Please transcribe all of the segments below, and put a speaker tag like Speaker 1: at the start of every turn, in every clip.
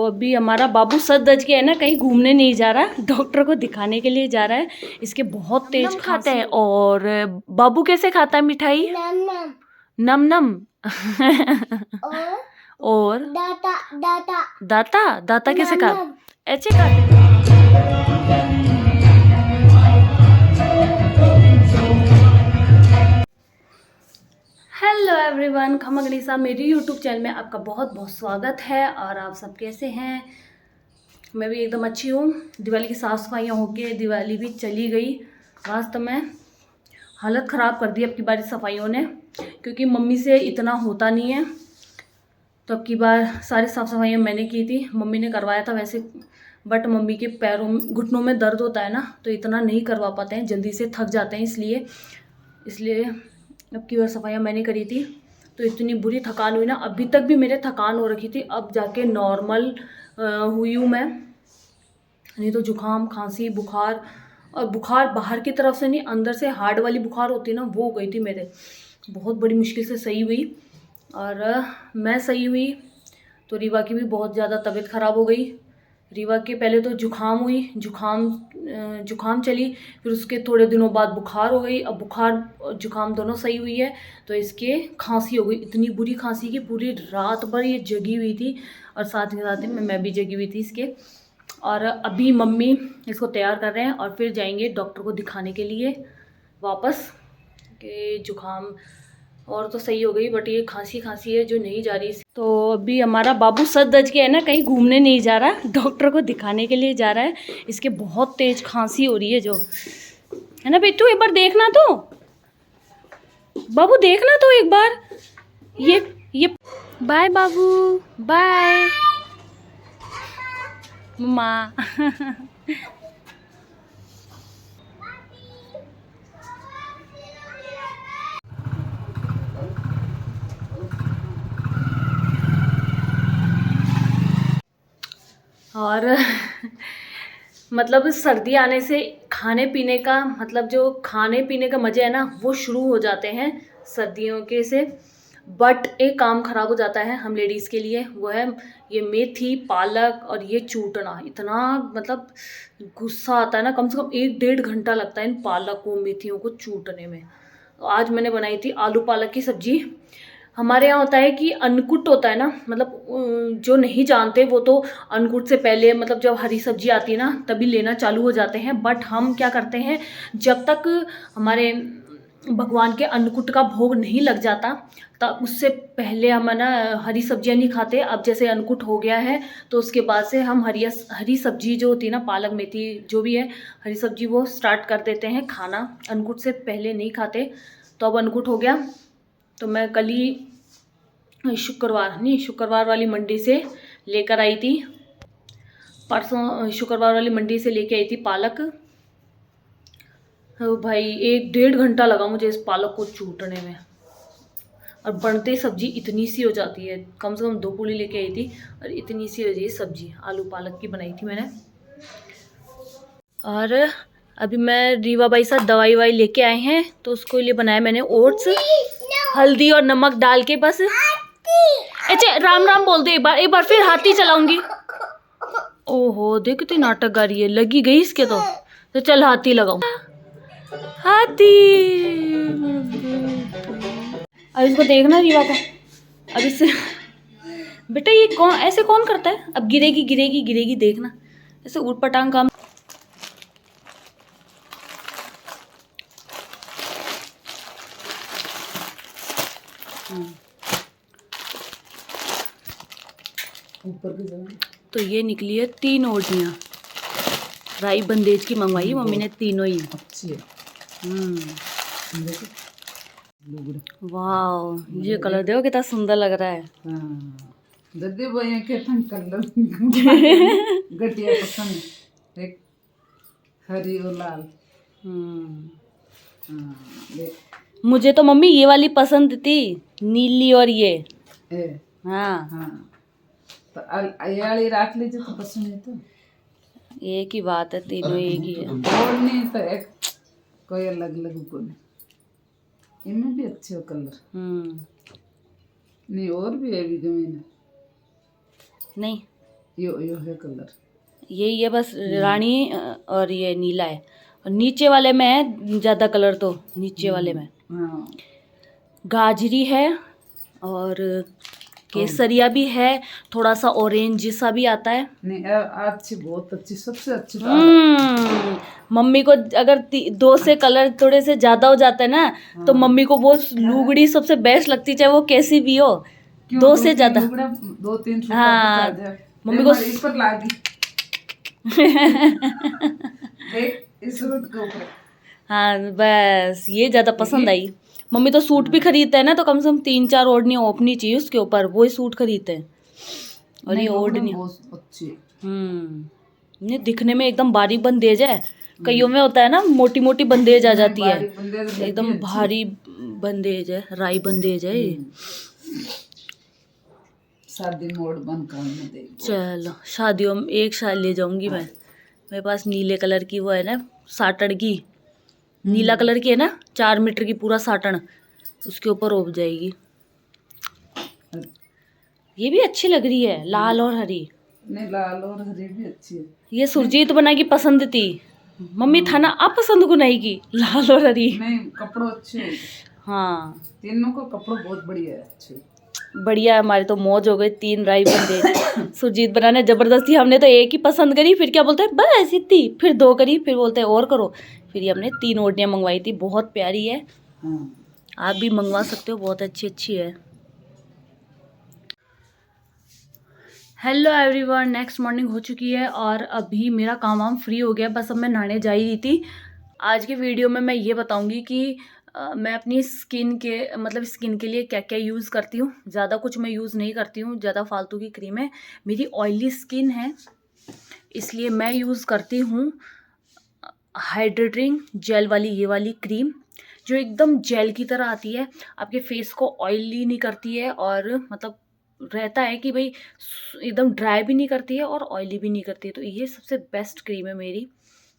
Speaker 1: अभी हमारा बाबू सज धज के है ना, कहीं घूमने नहीं जा रहा, डॉक्टर को दिखाने के लिए जा रहा है। इसके बहुत तेज खाता है। और बाबू कैसे खाता है मिठाई? नम नम। और दाता दाता दाता दाता कैसे खाता? ऐसे खाते। हेलो एवरीवन, खमा गणिसा मेरी यूट्यूब चैनल में आपका बहुत बहुत स्वागत है। और आप सब कैसे हैं? मैं भी एकदम अच्छी हूँ। दिवाली की साफ़ सफाइयाँ होके दिवाली भी चली गई। वास्तव में हालत ख़राब कर दी अब की बार सफाइयों ने, क्योंकि मम्मी से इतना होता नहीं है। तो अब की बार सारी साफ़ सफाइयाँ मैंने की थी, मम्मी ने करवाया था वैसे, बट मम्मी के पैरों घुटनों में दर्द होता है ना, तो इतना नहीं करवा पाते हैं, जल्दी से थक जाते हैं। इसलिए अब की बार सफाइयाँ मैंने करी थी। तो इतनी बुरी थकान हुई ना, अभी तक भी मेरे थकान हो रखी थी, अब जाके नॉर्मल हुई हूँ मैं। नहीं तो जुकाम, खांसी, बुखार, और बुखार बाहर की तरफ से नहीं, अंदर से हार्ड वाली बुखार होती है ना, वो हो गई थी मेरे। बहुत बड़ी मुश्किल से सही हुई। और मैं सही हुई तो रीवा की भी बहुत ज़्यादा तबीयत ख़राब हो गई। रीवा के पहले तो जुखाम चली, फिर उसके थोड़े दिनों बाद बुखार हो गई। अब बुखार और जुखाम दोनों सही हुई है, तो इसके खांसी हो गई। इतनी बुरी खांसी की पूरी रात भर ये जगी हुई थी, और साथ ही साथ मैं भी जगी हुई थी इसके। और अभी मम्मी इसको तैयार कर रहे हैं और फिर जाएंगे डॉक्टर को दिखाने के लिए वापस, कि जुखाम और तो सही हो गई, बट ये खांसी है जो नहीं जा रही। तो अभी हमारा बाबू सज धज के है ना, कहीं घूमने नहीं जा रहा, डॉक्टर को दिखाने के लिए जा रहा है। इसके बहुत तेज खांसी हो रही है जो है ना। बेटू एक बार देखना तो, बाबू देखना तो एक बार। ये बाय बाबू, बाय मम्मा। और मतलब सर्दी आने से खाने पीने का, मतलब जो खाने पीने का मज़े है ना, वो शुरू हो जाते हैं सर्दियों के से। बट एक काम ख़राब हो जाता है हम लेडीज़ के लिए, वो है ये मेथी, पालक और ये चूटना। इतना मतलब गुस्सा आता है ना, कम से कम 1-1.5 घंटा लगता है इन पालक को, मेथियों को चूटने में। तो आज मैंने बनाई थी आलू पालक की सब्जी। हमारे यहाँ होता है कि अन्नकूट होता है ना, मतलब जो नहीं जानते वो तो अन्नकूट से पहले, मतलब जब हरी सब्जी आती है ना तभी लेना चालू हो जाते हैं। बट हम क्या करते हैं, जब तक हमारे भगवान के अन्नकूट का भोग नहीं लग जाता, तब उससे पहले हम ना हरी सब्जियां नहीं खाते। अब जैसे अन्नकूट हो गया है तो उसके बाद से हम हरी सब्जी जो होती है ना, पालक, मेथी, जो भी है हरी सब्जी, वो स्टार्ट कर देते हैं खाना। अन्नकूट से पहले नहीं खाते। तो अब अन्नकूट हो गया, तो मैं कल ही शुक्रवार वाली मंडी से लेकर आई थी। परसों शुक्रवार वाली मंडी से लेके आई थी पालक। तो भाई 1-1.5 घंटा लगा मुझे इस पालक को चूटने में, और बनते सब्जी इतनी सी हो जाती है। कम से कम 2 पूली लेके आई थी और इतनी सी हो जाती है सब्जी। आलू पालक की बनाई थी मैंने। और अभी मैं रीवा बाई साथ दवाई लेके आए हैं, तो उसको लिए बनाया मैंने ओट्स, हल्दी और नमक डाल के। बस अच्छा, राम राम बोल दे एक बार फिर हाथी चलाऊंगी। ओहो देख कितनी नाटक गा रही है, लगी गई इसके तो चल हाथी लगाऊं। हाथी। अब इसको देखना रीवा का, अब इससे बेटा ये ऐसे कौन करता है? अब गिरेगी देखना, ऐसे उठ पटांग काम। ऊपर की जगह तो ये निकली है 3 ओढ़नियाँ, राई बंदेज की मंगवाई मम्मी ने, तीनों ही अच्छी है। वाह, ये कलर देखो कितना सुंदर लग रहा है। दद्दी भैया के कलर गटिया पसंद, एक हरी और लाल। मुझे तो मम्मी ये वाली पसंद थी, नीली और ये। हाँ तो ये वाली रख लीजिए तो पसंद है। तो एक ही बात है, तीनों एक ही है। और नहीं तो एक कोई अलग को नहीं, इनमें भी अच्छे हो कलर। नहीं और भी है भी जमीन नहीं,
Speaker 2: यो है कलर,
Speaker 1: यही है बस रानी और ये नीला है। और नीचे वाले में है ज़्यादा कलर, तो नीचे वाले में
Speaker 2: हाँ
Speaker 1: गाजरी है और केसरिया भी है, थोड़ा सा ऑरेंज सा भी आता है।
Speaker 2: नहीं अच्छी, बहुत अच्छी, सबसे अच्छी दाल।
Speaker 1: मम्मी को अगर 2 से कलर थोड़े से ज्यादा हो जाता है ना, तो मम्मी को वो लुगड़ी सबसे बेस्ट लगती, चाहे वो कैसी भी हो। 2 से ज्यादा
Speaker 2: 2-3
Speaker 1: हाँ मम्मी को
Speaker 2: इस पर लागी देख इस सूट के ऊपर।
Speaker 1: हाँ बस ये ज्यादा पसंद आई। मम्मी तो सूट भी खरीदते हैं ना, तो कम से कम 3-4 ओढ़नी ओपनी चाहिए उसके ऊपर, वो ही सूट खरीदते हैं। और ये ओढ़नी
Speaker 2: अच्छी,
Speaker 1: ये दिखने में एकदम बारीक बंदेज है। कईयों में होता है ना मोटी मोटी बंदेज आ जाती है, एकदम भारी बंदेज है, राई बंदेज है ये।
Speaker 2: शादी मोड बन कर
Speaker 1: चलो शादियों में एक शादी ले जाऊंगी मैं। मेरे पास नीले कलर की वो है ना साटन की, नीला कलर की है ना 4 मीटर की पूरा साटन, उसके ऊपर उब जाएगी। ये भी अच्छी लग रही है, लाल और हरी।
Speaker 2: नहीं लाल और हरी भी अच्छी है।
Speaker 1: ये सुरजीत बना की पसंद थी, मम्मी था ना आप पसंद को नहीं की, लाल और हरी।
Speaker 2: नहीं कपड़ों अच्छे है।
Speaker 1: हाँ
Speaker 2: तीनों को कपड़ों बहुत बढ़िया है, अच्छे
Speaker 1: बढ़िया है। हमारी तो मौज हो गई, 3 राई बंदे सुरजीत बनाने जबरदस्ती, हमने तो एक ही पसंद करी, फिर क्या बोलते हैं बस इतनी, फिर 2 करी, फिर बोलते हैं और करो, फिर ये हमने 3 ओढ़नियाँ मंगवाई थी। बहुत प्यारी है, आप भी मंगवा सकते हो, बहुत अच्छी अच्छी है। हेलो एवरीवन, नेक्स्ट मॉर्निंग हो चुकी है और अभी मेरा काम वाम फ्री हो गया, बस अब मैं नहाने जा ही रही थी। आज के वीडियो में मैं ये बताऊंगी कि मैं अपनी स्किन के लिए क्या क्या यूज़ करती हूँ। ज़्यादा कुछ मैं यूज़ नहीं करती हूँ, ज़्यादा फालतू की क्रीम है। मेरी ऑयली स्किन है, इसलिए मैं यूज़ करती हूँ हाइड्रेटिंग जेल वाली ये वाली क्रीम, जो एकदम जेल की तरह आती है, आपके फेस को ऑयली नहीं करती है, और मतलब रहता है कि भाई एकदम ड्राई भी नहीं करती है और ऑयली भी नहीं करती है। तो ये सबसे बेस्ट क्रीम है मेरी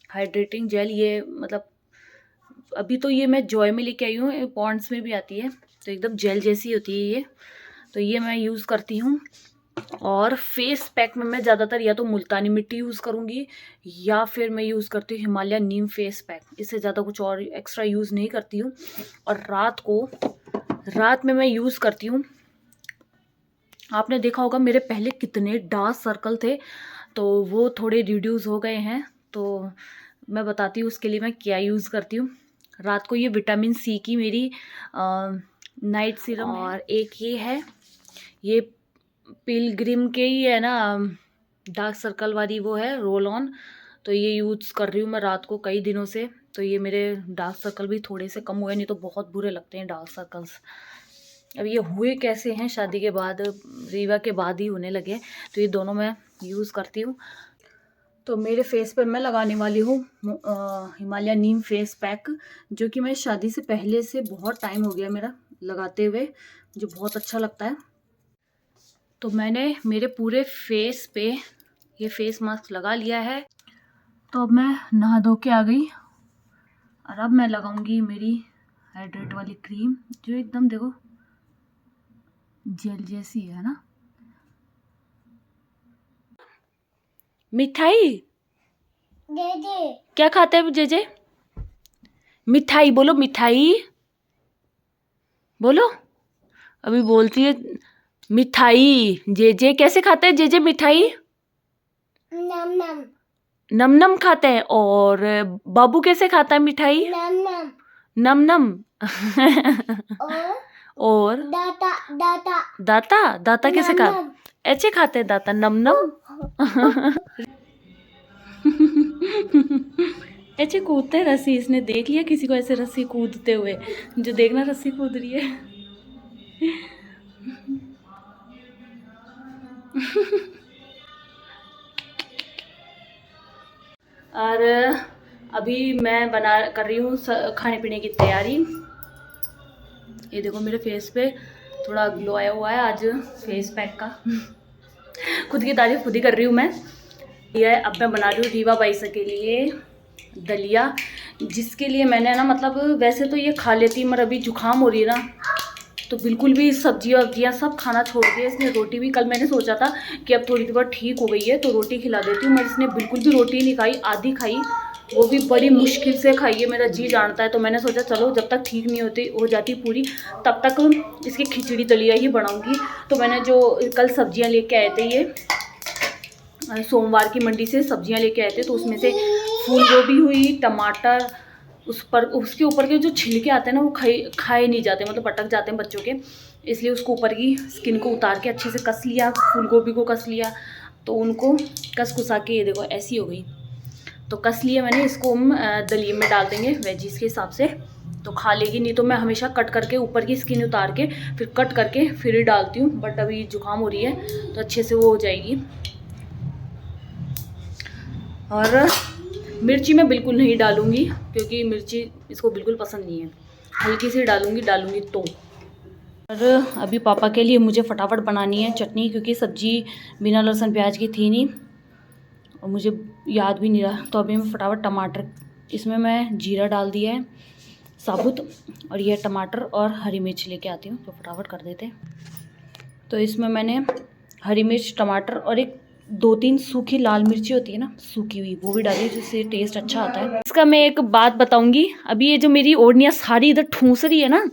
Speaker 1: हाइड्रेटिंग जेल। ये मतलब अभी तो ये मैं जॉय में लेके आई हूँ, पॉन्ड्स में भी आती है, तो एकदम जेल जैसी होती है ये, तो ये मैं यूज़ करती हूँ। और फेस पैक में मैं ज़्यादातर या तो मुल्तानी मिट्टी यूज़ करूँगी, या फिर मैं यूज़ करती हूँ हिमालय नीम फेस पैक, इससे ज़्यादा कुछ और एक्स्ट्रा यूज़ नहीं करती हूँ। और रात में मैं यूज़ करती हूँ, आपने देखा होगा मेरे पहले कितने डार्क सर्कल थे, तो वो थोड़े रिड्यूस हो गए हैं। तो मैं बताती हूँ उसके लिए मैं क्या यूज़ करती हूँ। रात को ये विटामिन सी की मेरी नाइट सीरम, और एक ये है, ये पिलग्रिम के ही है ना डार्क सर्कल वाली वो है रोल ऑन, तो ये यूज़ कर रही हूँ मैं रात को कई दिनों से। तो ये मेरे डार्क सर्कल भी थोड़े से कम हुए, नहीं तो बहुत बुरे लगते हैं डार्क सर्कल्स। अब ये हुए कैसे हैं, शादी के बाद, रीवा के बाद ही होने लगे, तो ये दोनों मैं यूज़ करती हूँ। तो मेरे फेस पर मैं लगाने वाली हूँ हिमालय नीम फेस पैक, जो कि मैं शादी से पहले से बहुत टाइम हो गया मेरा लगाते हुए, जो बहुत अच्छा लगता है। तो मैंने मेरे पूरे फेस पे ये फेस मास्क लगा लिया है। तो अब मैं नहा धो के आ गई, और अब मैं लगाऊंगी मेरी हाइड्रेट वाली क्रीम, जो एकदम देखो जेल जैसी है ना। मिठाई जेजे क्या खाते हैं जेजे? मिठाई बोलो, मिठाई बोलो। अभी बोलती है मिठाई। जेजे कैसे खाते हैं जेजे मिठाई? नम नम नम नम खाते हैं। और बाबू कैसे खाता है मिठाई? नम नम नम नम और दाता दाता दाता दाता कैसे खा, ऐसे खाते हैं दाता, नम नम ऐसे कूदते हैं रस्सी। इसने देख लिया किसी को ऐसे रस्सी कूदते हुए, जो देखना रस्सी कूद रही है और अभी मैं कर रही हूँ खाने पीने की तैयारी। ये देखो मेरे फेस पे थोड़ा ग्लो आया हुआ है आज फेस पैक का खुद की तारीफ खुद ही कर रही हूँ मैं। ये अब मैं बना रही हूँ रीवा बाईसा के लिए दलिया, जिसके लिए मैंने ना मतलब वैसे तो ये खा लेती, मगर अभी जुकाम हो रही है ना, तो बिल्कुल भी सब्जियाँ वब्जियाँ सब खाना छोड़ दिया इसने। रोटी भी कल मैंने सोचा था कि अब थोड़ी देर ठीक हो गई है तो रोटी खिला देती हूँ, मगर इसने बिल्कुल भी रोटी नहीं खाई, आधी खाई, वो भी बड़ी मुश्किल से खाई है, मेरा जी जानता है। तो मैंने सोचा चलो जब तक ठीक नहीं हो जाती पूरी तब तक इसकी खिचड़ी दलिया ही बनाऊँगी। तो मैंने जो कल सब्जियाँ लेके आए थे, ये सोमवार की मंडी से सब्जियाँ लेके आए थे, तो उसमें से फूल गोभी हुई, टमाटर, उसके ऊपर के जो छिलके आते हैं ना वो खाए नहीं जाते, मतलब पटक जाते हैं बच्चों के, इसलिए उसको ऊपर की स्किन को उतार के अच्छे से कस लिया, फूल गोभी को कस लिया, तो उनको कस कुसा के ये देखो ऐसी हो गई, तो कस लिया मैंने। इसको हम दलिए में डाल देंगे वेजीज के हिसाब से, तो खा लेगी, नहीं तो मैं हमेशा कट करके ऊपर की स्किन उतार के फिर कट करके फिर ही डालती हूँ, बट अभी जुकाम हो रही है तो अच्छे से वो हो जाएगी। और मिर्ची मैं बिल्कुल नहीं डालूँगी क्योंकि मिर्ची इसको बिल्कुल पसंद नहीं है, हल्की सी डालूँगी तो। और अभी पापा के लिए मुझे फटाफट बनानी है चटनी, क्योंकि सब्जी बिना लहसुन प्याज की थी नहीं और मुझे याद भी नहीं रहा, तो अभी मैं फटाफट टमाटर, इसमें मैं जीरा डाल दिया है साबुत, और ये टमाटर और हरी मिर्च लेके आती हूँ तो फटाफट कर देते हैं। तो इसमें मैंने हरी मिर्च, टमाटर और एक 2-3 सूखी लाल मिर्ची होती है ना सूखी हुई, वो भी डाली जिससे टेस्ट अच्छा आता है। इसका मैं एक बात बताऊंगी, अभी ये जो मेरी ओढ़नियाँ सारी इधर ठूस रही है ना,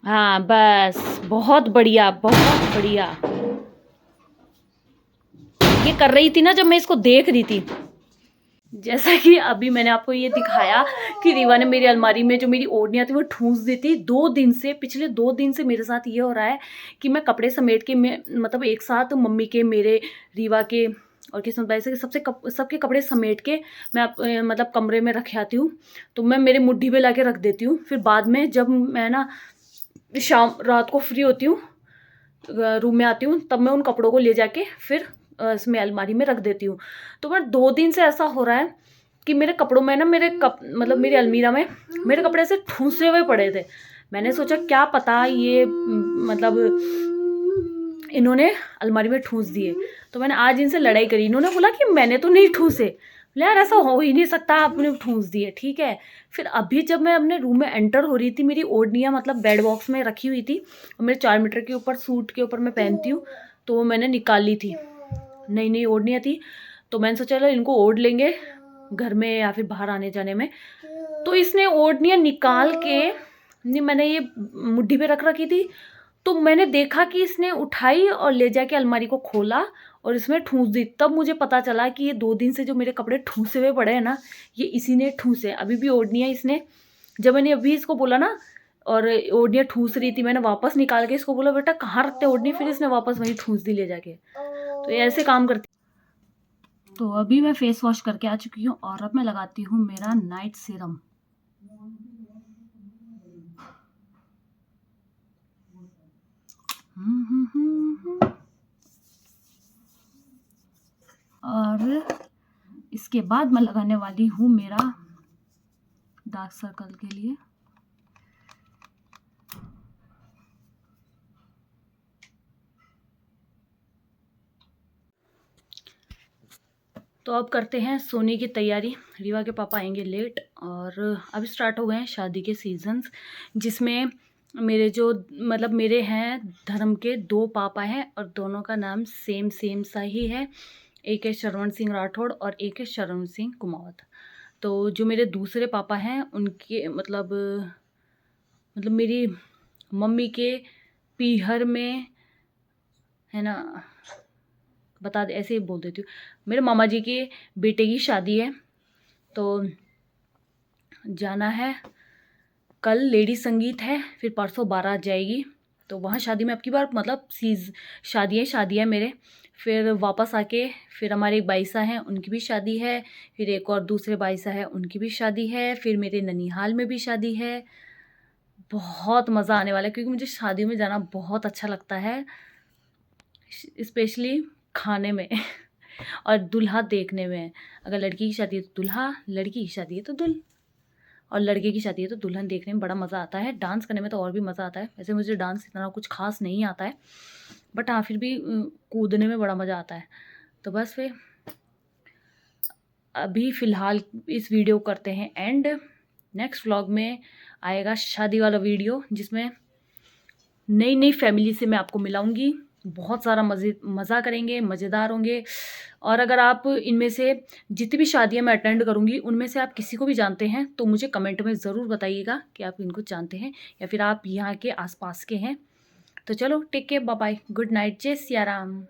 Speaker 1: हाँ बस बहुत बढ़िया बहुत बढ़िया, ये कर रही थी ना जब मैं इसको देख रही थी। जैसा कि अभी मैंने आपको ये दिखाया कि रीवा ने मेरी अलमारी में जो मेरी ओढ़नियाँ थी वो ठूंस दी थी। 2 दिन से, पिछले 2 दिन से मेरे साथ ये हो रहा है कि मैं कपड़े समेट के, मैं मतलब एक साथ मम्मी के, मेरे, रीवा के और किस्मत भाई से सबके कपड़े समेट के मैं मतलब कमरे में रख आती हूँ। तो मैं मेरे मुट्ठी पे ला के रख देती हूँ, फिर बाद में जब मैं ना रात को फ्री होती हूँ, रूम में आती हूँ, तब मैं उन कपड़ों को ले जाके फिर इसमें अलमारी में रख देती हूँ। तो मैं 2 दिन से ऐसा हो रहा है कि मेरे कपड़ों में ना मतलब मेरी अलमीरा में मेरे कपड़े ऐसे ठूंसे हुए पड़े थे। मैंने सोचा क्या पता ये मतलब इन्होंने अलमारी में ठूंस दिए, तो मैंने आज इनसे लड़ाई करी। इन्होंने बोला कि मैंने तो नहीं ठूंसे, यार ऐसा हो ही नहीं सकता, आपने ठूंस दिए, ठीक है। फिर अभी जब मैं अपने रूम में एंटर हो रही थी, मेरी ओढ़नियाँ मतलब बेड बॉक्स में रखी हुई थी और मेरे 4 मीटर के ऊपर सूट के ऊपर मैं पहनती हूँ, तो वो मैंने निकाल ली थी, नई नई ओढ़नियाँ थी। तो मैंने सोचा चलो इनको ओढ़ लेंगे घर में या फिर बाहर आने जाने में। तो इसने ओढ़नियाँ निकाल के, मैंने ये मुट्ठी पे रख रखी थी, तो मैंने देखा कि इसने उठाई और ले जाके अलमारी को खोला और इसमें ठूंस दी। तब मुझे पता चला कि ये 2 दिन से जो मेरे कपड़े ठूंसे हुए पड़े हैं ना, ये इसी ने ठूंसे। अभी भी ओढ़नियाँ इसने, जब मैंने अभी इसको बोला ना और ओढ़नियाँ ठूंस रही थी, मैंने वापस निकाल के इसको बोला बेटा कहाँ रखते ओढ़नी, फिर इसने वापस वहीं ठूंस दी ले जाके। तो ये ऐसे काम करती। तो अभी मैं फेस वॉश करके आ चुकी हूँ और अब मैं लगाती हूँ मेरा नाइट सीरम। और इसके बाद मैं लगाने वाली हूँ मेरा डार्क सर्कल के लिए तो अब करते हैं सोने की तैयारी। रीवा के पापा आएंगे लेट और अब स्टार्ट हो गए हैं शादी के सीजन्स, जिसमें मेरे जो मतलब मेरे हैं धर्म के 2 पापा हैं और दोनों का नाम सेम सा ही है। एक है श्रवण सिंह राठौड़ और एक है श्रवण सिंह कुमावत। तो जो मेरे दूसरे पापा हैं उनके मतलब मेरी मम्मी के पीहर में है ना, बता दे ऐसे ही बोल देती हूँ, मेरे मामा जी के बेटे की शादी है तो जाना है। कल लेडी संगीत है, फिर परसों बारात जाएगी, तो वहाँ शादी में अब की बार मतलब शादियाँ मेरे। फिर वापस आके फिर हमारे एक बाईसा हैं उनकी भी शादी है, फिर एक और दूसरे बाईसा है उनकी भी शादी है, फिर मेरे ननिहाल में भी शादी है। बहुत मज़ा आने वाला है क्योंकि मुझे शादियों में जाना बहुत अच्छा लगता है, स्पेशली खाने में और दुल्हा देखने में। अगर लड़की की शादी है तो दुल्हा, लड़की की शादी है तो दुल्हन, और लड़के की शादी है तो दुल्हन देखने में बड़ा मज़ा आता है। डांस करने में तो और भी मज़ा आता है। वैसे मुझे डांस इतना कुछ खास नहीं आता है, बट हाँ फिर भी कूदने में बड़ा मज़ा आता है। तो बस फिर अभी फ़िलहाल इस वीडियो करते हैं एंड। नेक्स्ट व्लॉग में आएगा शादी वाला वीडियो, जिसमें नई नई फैमिली से मैं आपको मिलाऊंगी, बहुत सारा मज़ा करेंगे, मज़ेदार होंगे। और अगर आप इनमें से जितनी भी शादियां मैं अटेंड करूंगी उनमें से आप किसी को भी जानते हैं तो मुझे कमेंट में ज़रूर बताइएगा कि आप इनको जानते हैं या फिर आप यहाँ के आसपास के हैं। तो चलो take care, bye bye, good night, जय सिया राम।